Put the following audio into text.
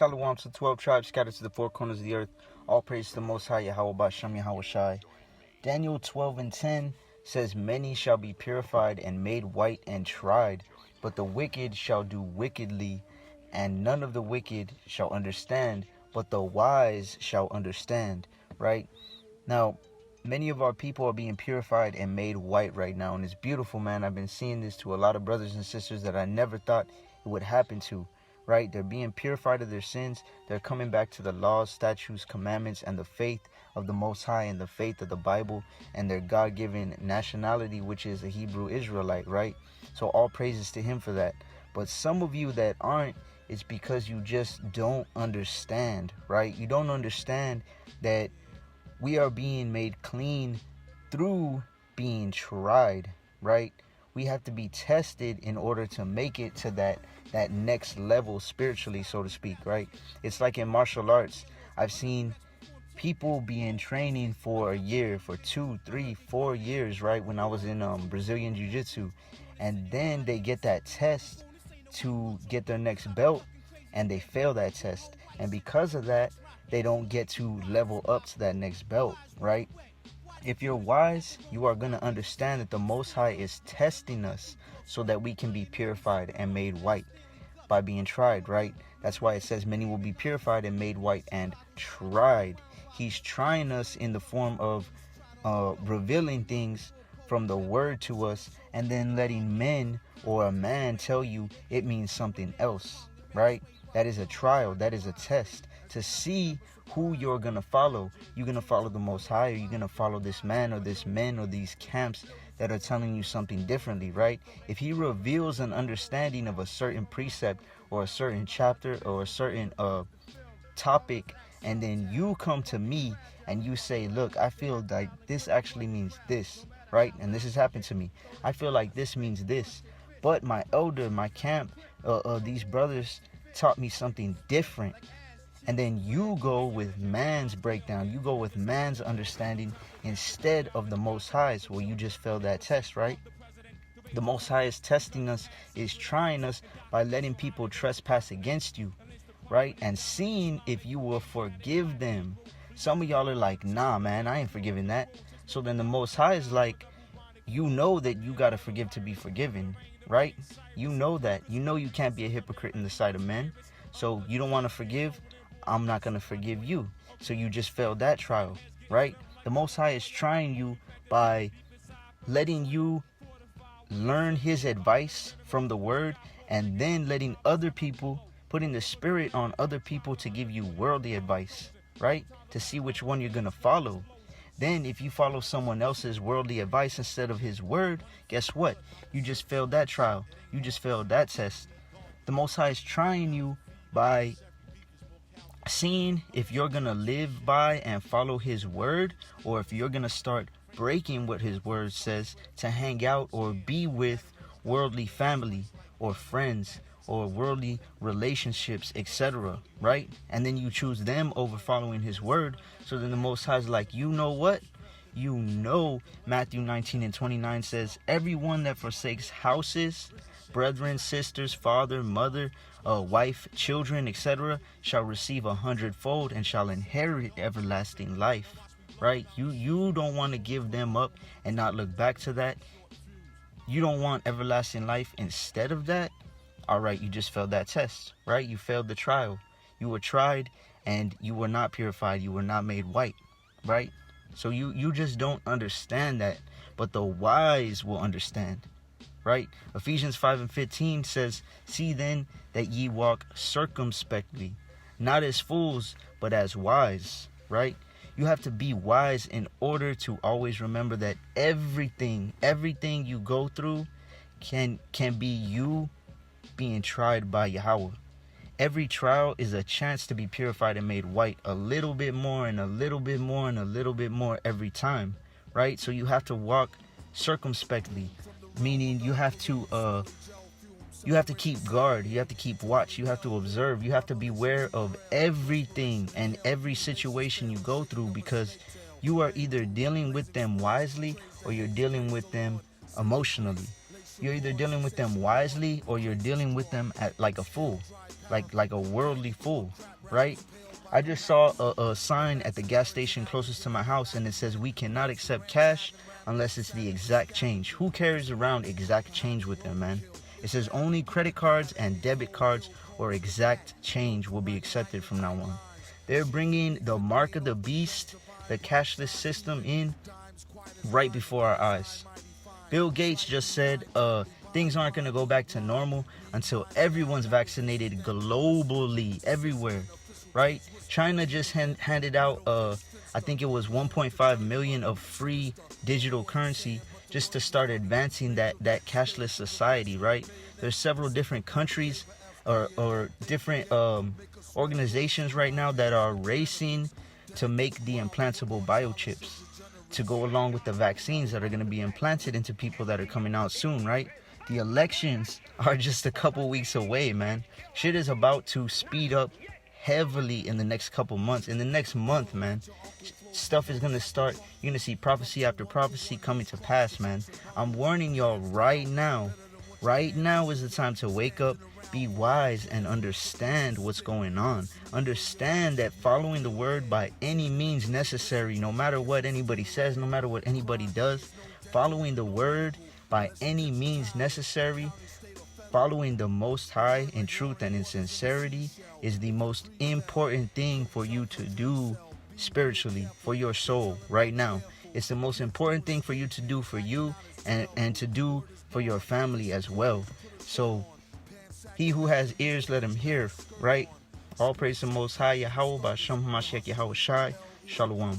Shalom to 12 tribes scattered to the four corners of the earth. All praise to the Most High, Yahweh Bashem, Yahweh Shai. Daniel 12:10 says, Many shall be purified and made white and tried, but the wicked shall do wickedly, and none of the wicked shall understand, but the wise shall understand. Right? Now, many of our people are being purified and made white right now, and it's beautiful, man. I've been seeing this to a lot of brothers and sisters that I never thought it would happen to. Right? They're being purified of their sins. They're coming back to the laws, statutes, commandments, and the faith of the Most High and the faith of the Bible and their God-given nationality, which is a Hebrew Israelite, right? So all praises to him for that. But some of you that aren't, it's because you just don't understand, right? You don't understand that we are being made clean through being tried, right? We have to be tested in order to make it to that next level spiritually, so to speak, right? It's like in martial arts. I've seen people be in training for a year, for 2, 3, 4 years, right? When I was in Brazilian Jiu-Jitsu, and then they get that test to get their next belt, and they fail that test, and because of that, they don't get to level up to that next belt, right? If you're wise, you are going to understand that the Most High is testing us so that we can be purified and made white by being tried, right? That's why it says many will be purified and made white and tried. He's trying us in the form of revealing things from the word to us and then letting men or a man tell you it means something else, right? That is a trial. That is a test to see who you're going to follow. You're going to follow the Most High, or you're going to follow this man or this men or these camps that are telling you something differently, right? If he reveals an understanding of a certain precept or a certain chapter or a certain topic, and then you come to me and you say, look, I feel like this actually means this, right? And this has happened to me. I feel like this means this. But my elder, my camp, these brothers taught me something different. And then you go with man's breakdown. You go with man's understanding instead of the Most High's. Well, you just failed that test, right? The Most High is testing us, is trying us by letting people trespass against you, right? And seeing if you will forgive them. Some of y'all are like, nah, man, I ain't forgiving that. So then the Most High is like, you know that you got to forgive to be forgiven, right? You know that. You know you can't be a hypocrite in the sight of men. So you don't want to forgive. I'm not going to forgive you. So you just failed that trial, right? The Most High is trying you by letting you learn his advice from the word and then letting other people, putting the spirit on other people to give you worldly advice, right? To see which one you're going to follow. Then if you follow someone else's worldly advice instead of his word, guess what? You just failed that trial. You just failed that test. The Most High is trying you by seeing if you're going to live by and follow his word, or if you're going to start breaking what his word says to hang out or be with worldly family or friends or worldly relationships, etc., right? And then you choose them over following his word. So then the Most High is like, you know what? You know, Matthew 19:29 says, everyone that forsakes houses, brethren, sisters, father, mother, wife, children, etc., shall receive 100-fold and shall inherit everlasting life, right? You don't want to give them up and not look back to that. You don't want everlasting life instead of that. All right, you just failed that test, right? You failed the trial. You were tried and you were not purified. You were not made white, right? So you just don't understand that, but the wise will understand, right? Ephesians 5:15 says, see then that ye walk circumspectly, not as fools, but as wise, right? You have to be wise in order to always remember that everything you go through can be you being tried by Yahweh. Every trial is a chance to be purified and made white a little bit more and a little bit more and a little bit more every time, right? So you have to walk circumspectly, meaning you have to keep guard, you have to keep watch, you have to observe, you have to beware of everything and every situation you go through, because you are either dealing with them wisely or you're dealing with them emotionally. You're either dealing with them wisely or you're dealing with them like a fool, like a worldly fool, right? I just saw a sign at the gas station closest to my house, and it says we cannot accept cash unless it's the exact change. Who carries around exact change with them, man? It says only credit cards and debit cards or exact change will be accepted from now on. They're bringing the mark of the beast, the cashless system, in right before our eyes. Bill Gates just said things aren't going to go back to normal until everyone's vaccinated globally, everywhere, right? China just handed out, I think it was 1.5 million of free digital currency just to start advancing that cashless society, right? There's several different countries or different organizations right now that are racing to make the implantable biochips to go along with the vaccines that are going to be implanted into people that are coming out soon, right? The elections are just a couple weeks away, man. Shit is about to speed up heavily in the next couple months. In the next month, man, stuff is going to start. You're going to see prophecy after prophecy coming to pass, man. I'm warning y'all right now. Right now is the time to wake up, be wise, and understand what's going on. Understand that following the word by any means necessary, no matter what anybody says, no matter what anybody does, following the word by any means necessary, following the Most High in truth and in sincerity is the most important thing for you to do spiritually, for your soul right now. It's the most important thing for you to do for you and to do for your family as well. So he who has ears, let him hear, right? All praise to the Most High, Yahweh, Ba'ashem HaMashiach Yahweh Shai. Shalom.